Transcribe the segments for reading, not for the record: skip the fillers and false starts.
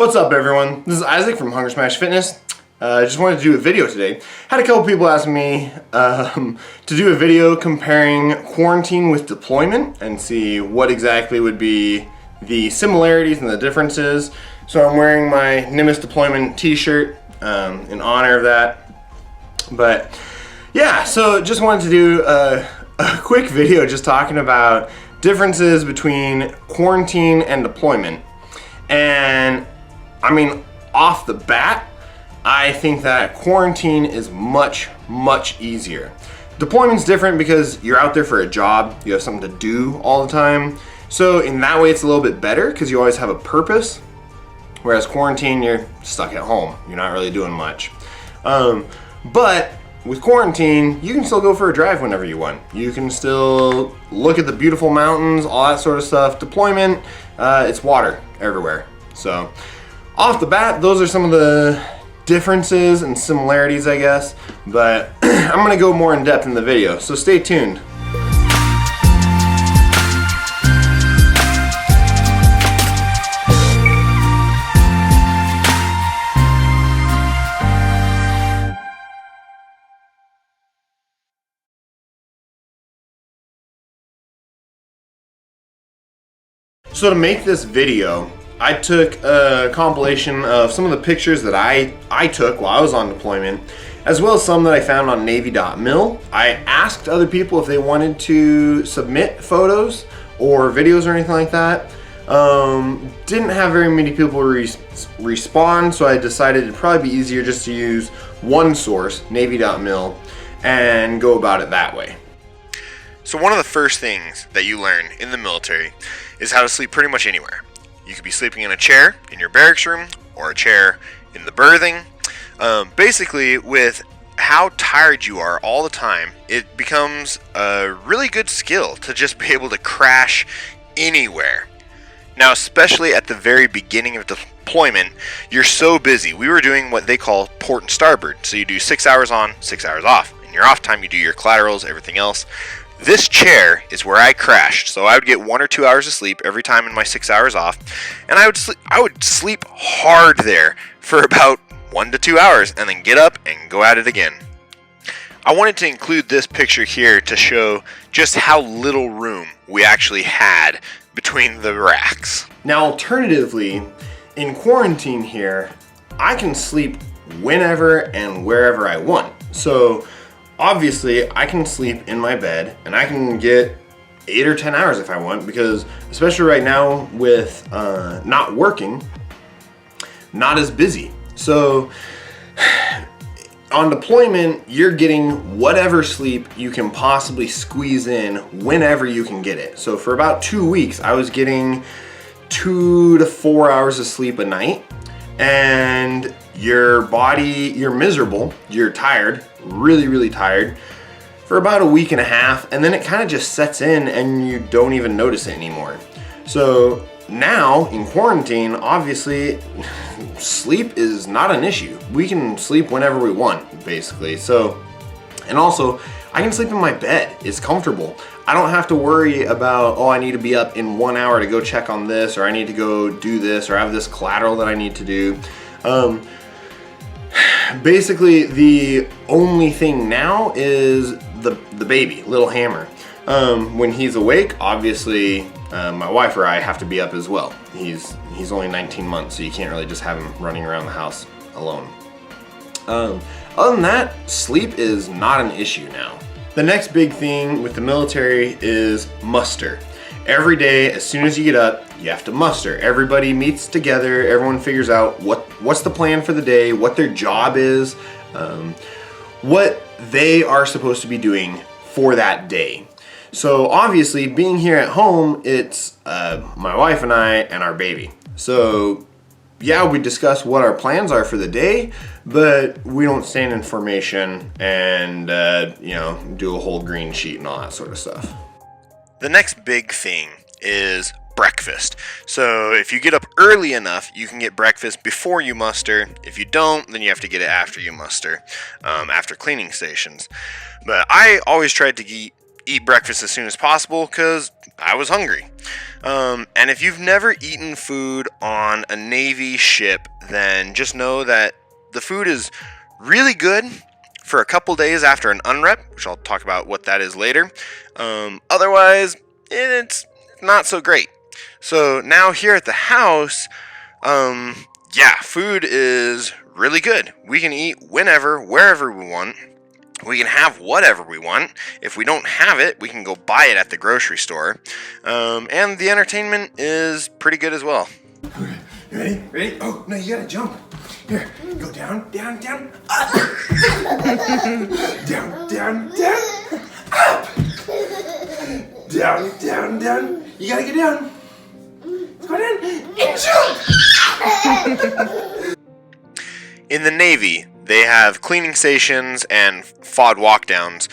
What's up, everyone? This is Isaac from Hunger Smash Fitness. I just wanted to do a video today. Had a couple people ask me to do a video comparing quarantine with deployment and see what exactly would be the similarities and the differences. So I'm wearing my Nimitz deployment t-shirt in honor of that. But yeah, so just wanted to do a quick video just talking about differences between quarantine and deployment. And I mean, off the bat, I think that quarantine is much easier. Deployment's different because you're out there for a job, you have something to do all the time. So in that way it's a little bit better because you always have a purpose. Whereas quarantine, you're stuck at home. You're not really doing much. But with quarantine, you can still go for a drive whenever you want. You can still look at the beautiful mountains, all that sort of stuff. Deployment, it's water everywhere. So off the bat, those are some of the differences and similarities, I guess, but I'm gonna go more in depth in the video, so stay tuned. So to make this video, I took a compilation of some of the pictures that I took while I was on deployment, as well as some that I found on Navy.mil. I asked other people if they wanted to submit photos or videos or anything like that. Didn't have very many people respond, so I decided it'd probably be easier just to use one source, Navy.mil, and go about it that way. So one of the first things that you learn in the military is how to sleep pretty much anywhere. You could be sleeping in a chair in your barracks room or a chair in the berthing. Basically, with how tired you are all the time, it becomes a really good skill to just be able to crash anywhere. Now, especially at the very beginning of deployment, you're so busy. We were doing what they call port and starboard. So you do 6 hours on, 6 hours off. In your off time, you do your collaterals, everything else. This chair is where I crashed, so I would get 1 or 2 hours of sleep every time in my 6 hours off, and I would sleep hard there for about 1 to 2 hours, and then get up and go at it again. I wanted to include this picture here to show just how little room we actually had between the racks. Now, alternatively, in quarantine here, I can sleep whenever and wherever I want. So obviously, I can sleep in my bed and I can get 8 or 10 hours if I want, because especially right now with not working, not as busy. So on deployment, you're getting whatever sleep you can possibly squeeze in whenever you can get it. So for about 2 weeks, I was getting 2 to 4 hours of sleep a night, and your body, you're miserable, you're tired, really tired for about a week and a half, and then it kind of just sets in and you don't even notice it anymore. So now in quarantine, obviously sleep is not an issue. We can sleep whenever we want, basically. So, and also I can sleep in my bed. It's comfortable. I don't have to worry about, oh, I need to be up in 1 hour to go check on this, or I need to go do this, or I have this collateral that I need to do. Basically, the only thing now is the baby, little Hammer. When he's awake, obviously, my wife or I have to be up as well. He's only 19 months, so you can't really just have him running around the house alone. Other than that, sleep is not an issue now. The next big thing with the military is muster. Every day, as soon as you get up, you have to muster. Everybody meets together, everyone figures out what's the plan for the day, what their job is, what they are supposed to be doing for that day. So obviously, being here at home, it's my wife and I and our baby. So yeah, we discuss what our plans are for the day, but we don't stand in formation and do a whole green sheet and all that sort of stuff. The next big thing is breakfast. So if you get up early enough, you can get breakfast before you muster. If you don't, then you have to get it after you muster, after cleaning stations. But I always tried to eat eat breakfast as soon as possible because I was hungry. And if you've never eaten food on a Navy ship, then just know that the food is really good for a couple days after an UNREP, which I'll talk about what that is later. Otherwise, it's not so great. So now here at the house, food is really good. We can eat whenever, wherever we want. We can have whatever we want. If we don't have it, we can go buy it at the grocery store. And the entertainment is pretty good as well. Okay, ready? Ready? Oh, no, you gotta jump. Here, go down, down, down, up. Down, down, down, up. Down, down, down. You gotta get down. Go down and jump. In the Navy, they have cleaning stations and FOD walkdowns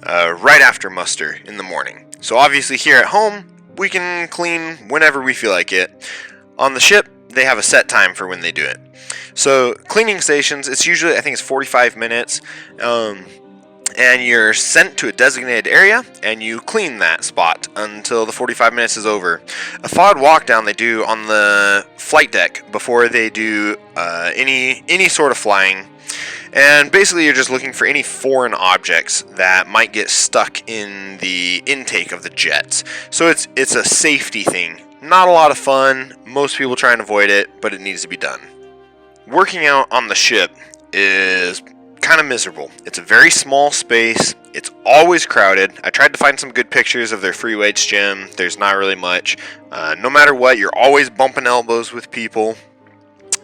right after muster in the morning. So obviously here at home, we can clean whenever we feel like it. On the ship, they have a set time for when they do it. So cleaning stations, it's usually, I think it's 45 minutes, and you're sent to a designated area, and you clean that spot until the 45 minutes is over. A FOD walkdown they do on the flight deck before they do any sort of flying. And basically you're just looking for any foreign objects that might get stuck in the intake of the jets. So it's a safety thing. Not a lot of fun. Most people try and avoid it, but it needs to be done. Working out on the ship is kind of miserable. It's a very small space. It's always crowded. I tried to find some good pictures of their free weights gym. There's not really much. No matter what, you're always bumping elbows with people.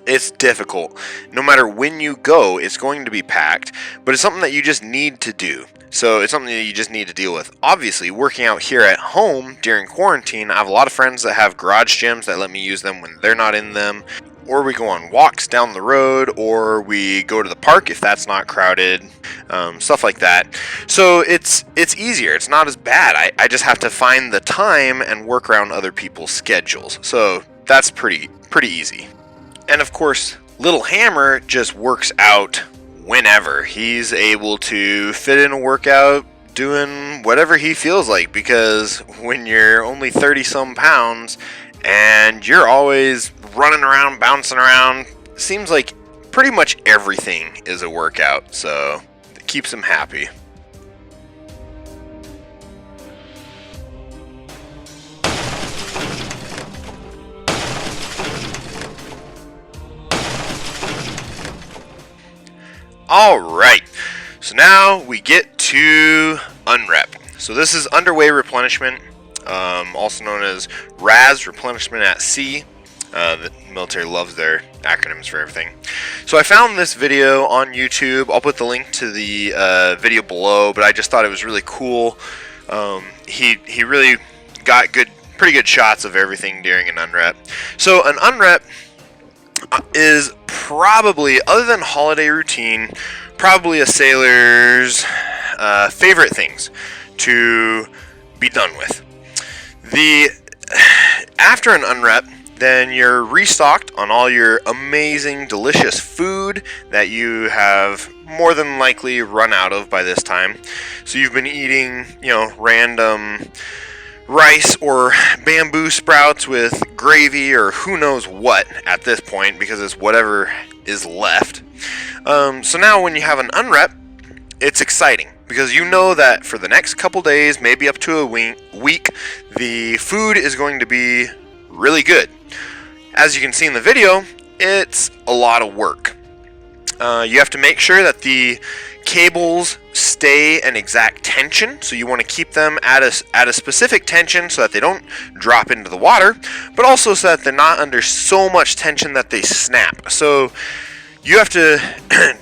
It's difficult. No matter when you go, it's going to be packed, but it's something that you just need to do. So it's something that you just need to deal with. Obviously, working out here at home during quarantine, I have a lot of friends that have garage gyms that let me use them when they're not in them. Or we go on walks down the road, or we go to the park if that's not crowded, stuff like that. So it's easier. It's not as bad. I just have to find the time and work around other people's schedules. So that's pretty easy. And of course, Little Hammer just works out whenever. He's able to fit in a workout doing whatever he feels like, because when you're only 30-some pounds and you're always running around, bouncing around, seems like pretty much everything is a workout, so it keeps him happy. Alright, so now we get to UNREP. So this is underway replenishment, also known as RAS, replenishment at sea. The military loves their acronyms for everything. So I found this video on YouTube. I'll put the link to the video below, but I just thought it was really cool. He really got pretty good shots of everything during an UNREP. So an UNREP is probably, other than holiday routine, probably a sailor's favorite things to be done with. After an UNREP, then you're restocked on all your amazing, delicious food that you have more than likely run out of by this time. So you've been eating, random rice or bamboo sprouts with gravy or who knows what at this point, because it's whatever is left. So now when you have an UNREP, it's exciting because you know that for the next couple days, maybe up to a week, the food is going to be really good. As you can see in the video, it's a lot of work. You have to make sure that the cables stay an exact tension, so you want to keep them at a specific tension so that they don't drop into the water, but also so that they're not under so much tension that they snap. So you have to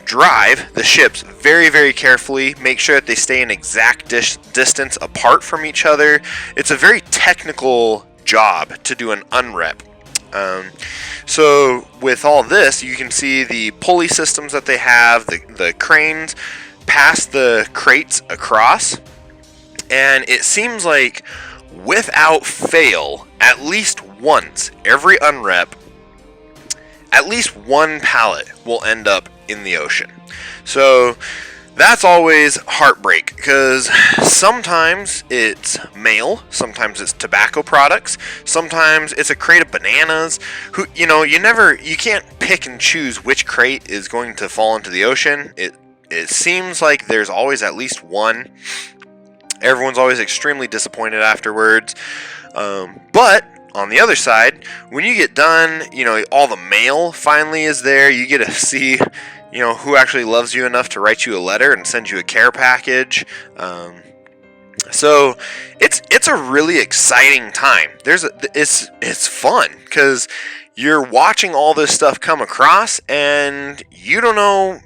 drive the ships very, very carefully, make sure that they stay an exact distance apart from each other. It's a very technical job to do an UNREP. So with all this, you can see the pulley systems that they have, the cranes pass the crates across, and it seems like without fail, at least once every UNREP, at least one pallet will end up in the ocean. So That's always heartbreak, because sometimes it's mail, sometimes it's tobacco products, sometimes it's a crate of bananas. You can't pick and choose which crate is going to fall into the ocean. It seems like there's always at least one. Everyone's always extremely disappointed afterwards. But on the other side, when you get done, all the mail finally is there. You get to see who actually loves you enough to write you a letter and send you a care package. So it's a really exciting time. It's fun because you're watching all this stuff come across, and you don't know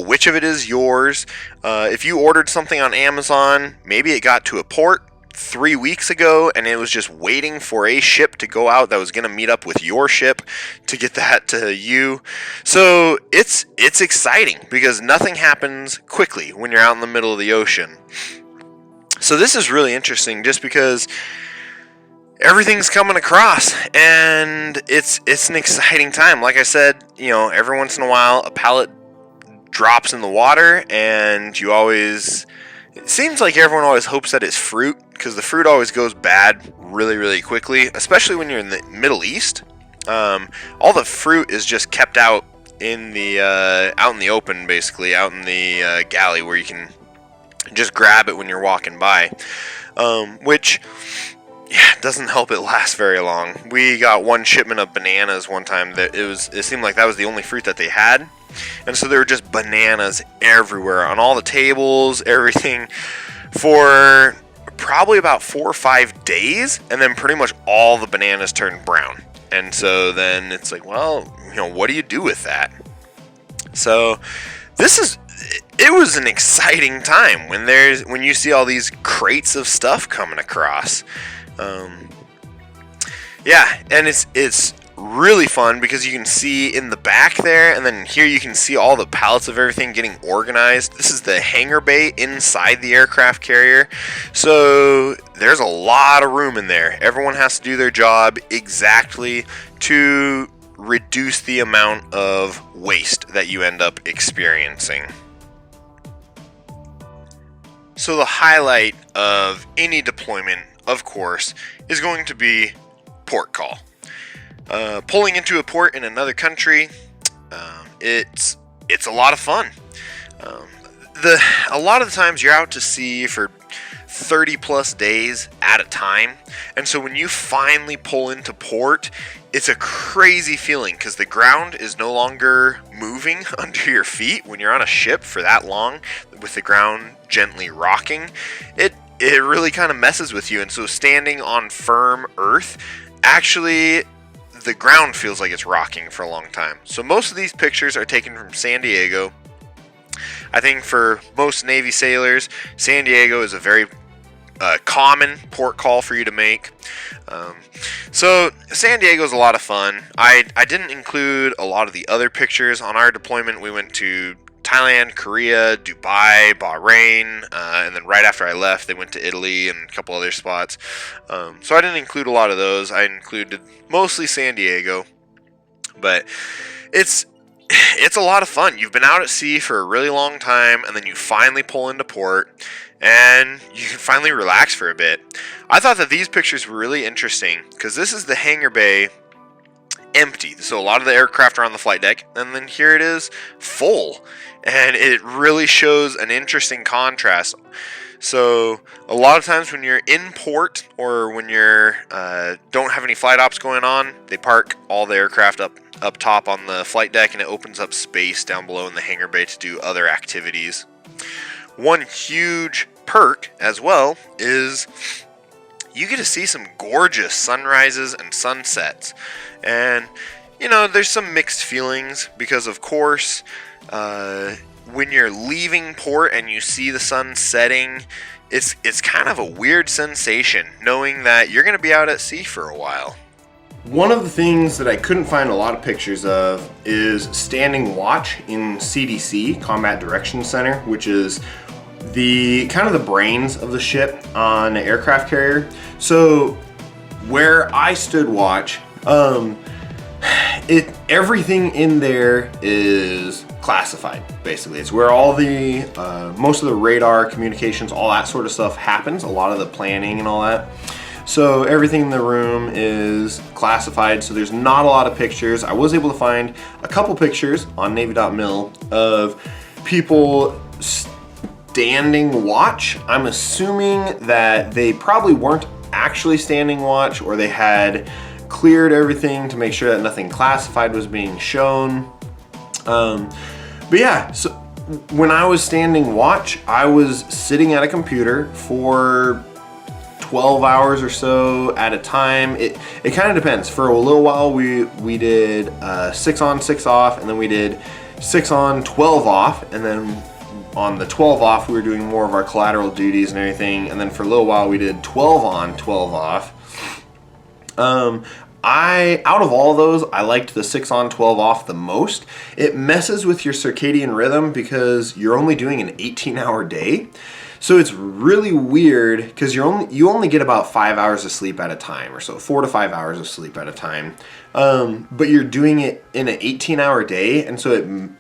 which of it is yours. If you ordered something on Amazon, maybe it got to a port 3 weeks ago and it was just waiting for a ship to go out that was going to meet up with your ship to get that to you. So it's exciting because nothing happens quickly when you're out in the middle of the ocean. So this is really interesting just because everything's coming across, and it's an exciting time. Like I said, every once in a while a pallet drops in the water, and it seems like everyone always hopes that it's fruit, because the fruit always goes bad really, really quickly, especially when you're in the Middle East. All the fruit is just kept out in the open, basically, out in the galley where you can just grab it when you're walking by, which doesn't help it last very long. We got one shipment of bananas one time that it seemed like that was the only fruit that they had. And so there were just bananas everywhere on all the tables, everything, for probably about 4 or 5 days, and then pretty much all the bananas turned brown. And so then it's like, well, what do you do with that? So it was an exciting time when you see all these crates of stuff coming across. And it's really fun because you can see in the back there, and then here you can see all the pallets of everything getting organized. This is the hangar bay inside the aircraft carrier, so there's a lot of room in there. Everyone has to do their job exactly to reduce the amount of waste that you end up experiencing. So the highlight of any deployment, of course, is going to be port call. Pulling into a port in another country, it's a lot of fun. A lot of the times you're out to sea for 30 plus days at a time, and so when you finally pull into port, it's a crazy feeling because the ground is no longer moving under your feet when you're on a ship for that long with the ground gently rocking. It really kind of messes with you, and so standing on firm earth, actually the ground feels like it's rocking for a long time. So most of these pictures are taken from San Diego. I think for most Navy sailors, San Diego is a very common port call for you to make. So San Diego is a lot of fun. I didn't include a lot of the other pictures on our deployment. We went to Thailand, Korea, Dubai, Bahrain, and then right after I left, they went to Italy and a couple other spots. So I didn't include a lot of those. I included mostly San Diego, but it's a lot of fun. You've been out at sea for a really long time, and then you finally pull into port, and you can finally relax for a bit. I thought that these pictures were really interesting because this is the hangar bay empty. So a lot of the aircraft are on the flight deck, and then here it is full, and it really shows an interesting contrast. So a lot of times when you're in port or when you're don't have any flight ops going on, they park all the aircraft up top on the flight deck, and it opens up space down below in the hangar bay to do other activities. One huge perk as well is you get to see some gorgeous sunrises and sunsets. And, there's some mixed feelings because, of course, when you're leaving port and you see the sun setting, it's kind of a weird sensation knowing that you're going to be out at sea for a while. One of the things that I couldn't find a lot of pictures of is standing watch in CDC, Combat Direction Center, which is the kind of the brains of the ship on an aircraft carrier. So where I stood watch, everything in there is classified, basically. It's where all the most of the radar communications, all that sort of stuff happens, a lot of the planning and all that. So everything in the room is classified, so there's not a lot of pictures. I was able to find a couple pictures on Navy.mil of people standing watch. I'm assuming that they probably weren't actually standing watch, or they had cleared everything to make sure that nothing classified was being shown. But yeah, so when I was standing watch, I was sitting at a computer for 12 hours or so at a time. It kind of depends. For a little while we did 6 on, 6 off, and then we did 6 on, 12 off, and then on the 12 off we were doing more of our collateral duties and everything, and then for a little while we did 12 on, 12 off. Out of all those, I liked the 6 on, 12 off the most. It messes with your circadian rhythm because you're only doing an 18-hour day. So it's really weird because you only get about 5 hours of sleep at a time, or so, 4 to 5 hours of sleep at a time. But you're doing it in an 18-hour day, and so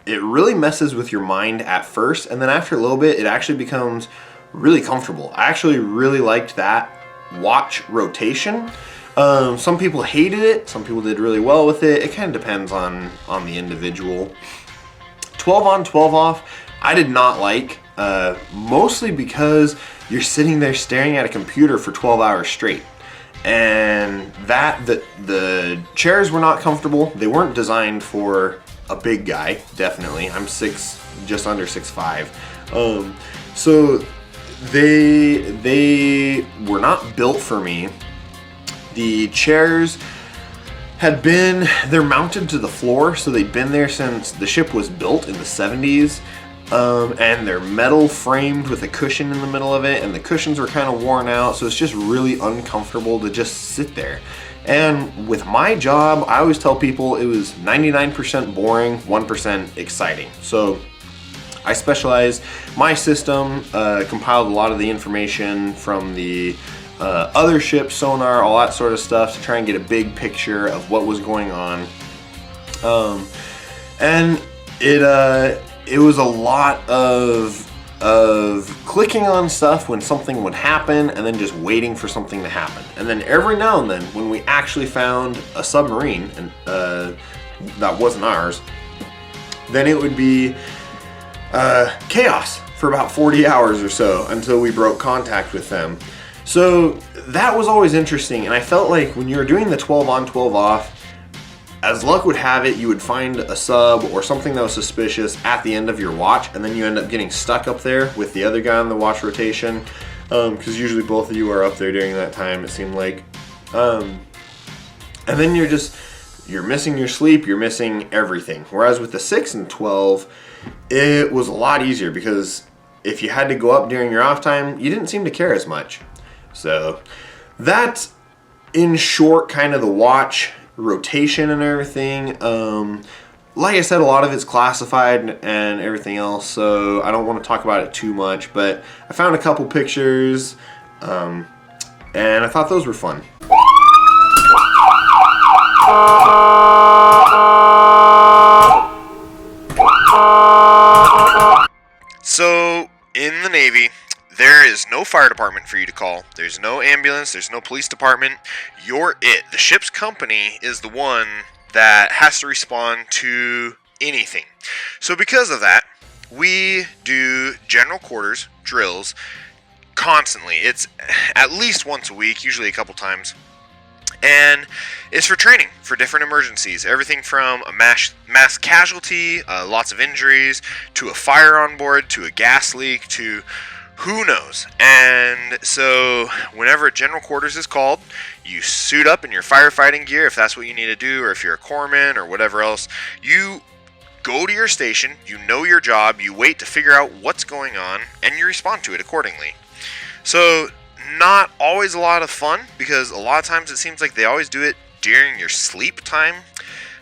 it really messes with your mind at first, and then after a little bit, it actually becomes really comfortable. I actually really liked that watch rotation. Some people hated it, some people did really well with it. It kind of depends on the individual. 12 on, 12 off, I did not like. Mostly because you're sitting there staring at a computer for 12 hours straight, and the chairs were not comfortable. They weren't designed for a big guy. Definitely, I'm just under 6'5", so they were not built for me. The chairs they're mounted to the floor, so they'd been there since the ship was built in the 70s. And they're metal framed with a cushion in the middle of it, and the cushions were kind of worn out, so it's just really uncomfortable to just sit there. And with my job, I always tell people it was 99% boring, 1% exciting. So I specialize, my system compiled a lot of the information from the other ships, sonar, all that sort of stuff, to try and get a big picture of what was going on. And it was a lot of clicking on stuff when something would happen, and then just waiting for something to happen. And then every now and then, when we actually found a submarine, and that wasn't ours, then it would be chaos for about 40 hours or so until we broke contact with them. So that was always interesting, and I felt like when you were doing the 12 on, 12 off, as luck would have it, you would find a sub or something that was suspicious at the end of your watch, and then you end up getting stuck up there with the other guy on the watch rotation, because usually both of you are up there during that time, it seemed like. And then you're missing your sleep, you're missing everything. Whereas with the 6 and 12, it was a lot easier, because if you had to go up during your off time, you didn't seem to care as much. So that's, in short, kind of the watch rotation and everything. Like I said, a lot of it's classified and everything else, so I don't want to talk about it too much, but I found a couple pictures, and I thought those were fun. So, in the Navy, there is no fire department for you to call. There's no ambulance. There's no police department. You're it. The ship's company is the one that has to respond to anything. So because of that, we do general quarters drills constantly. It's at least once a week, usually a couple times. And it's for training for different emergencies. Everything from a mass casualty, lots of injuries, to a fire on board, to a gas leak, to who knows. And so whenever a general quarters is called, you suit up in your firefighting gear if that's what you need to do, or if you're a corpsman or whatever else. You go to your station, you know your job, you wait to figure out what's going on, and you respond to it accordingly. So not always a lot of fun, because a lot of times it seems like they always do it during your sleep time.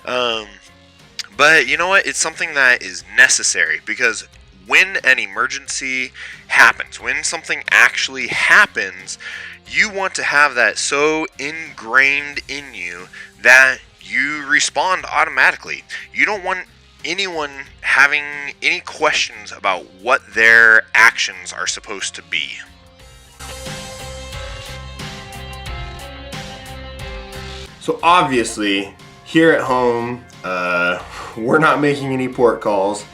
But you know what? It's something that is necessary, because when an emergency happens, when something actually happens, you want to have that so ingrained in you that you respond automatically. You don't want anyone having any questions about what their actions are supposed to be. So obviously, here at home, we're not making any port calls.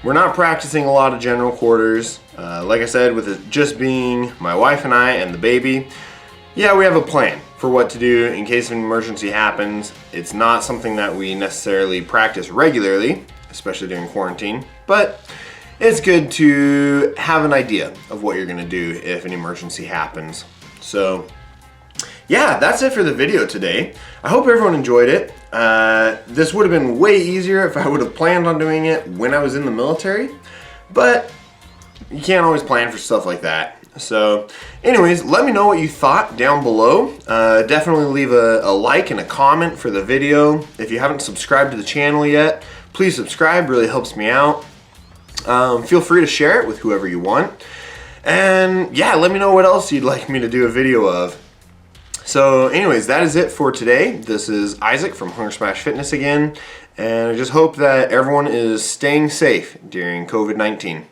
We're not practicing a lot of general quarters. Like I said, with it just being my wife and I and the baby, yeah, we have a plan for what to do in case an emergency happens. It's not something that we necessarily practice regularly, especially during quarantine, but it's good to have an idea of what you're gonna do if an emergency happens. So yeah, that's it for the video today. I hope everyone enjoyed it. This would have been way easier if I would have planned on doing it when I was in the military, but you can't always plan for stuff like that. So anyways, let me know what you thought down below. Definitely leave a like and a comment for the video. If you haven't subscribed to the channel yet, please subscribe, really helps me out. Feel free to share it with whoever you want. And yeah, let me know what else you'd like me to do a video of. So anyways, that is it for today. This is Isaac from Hunger Smash Fitness again, and I just hope that everyone is staying safe during COVID-19.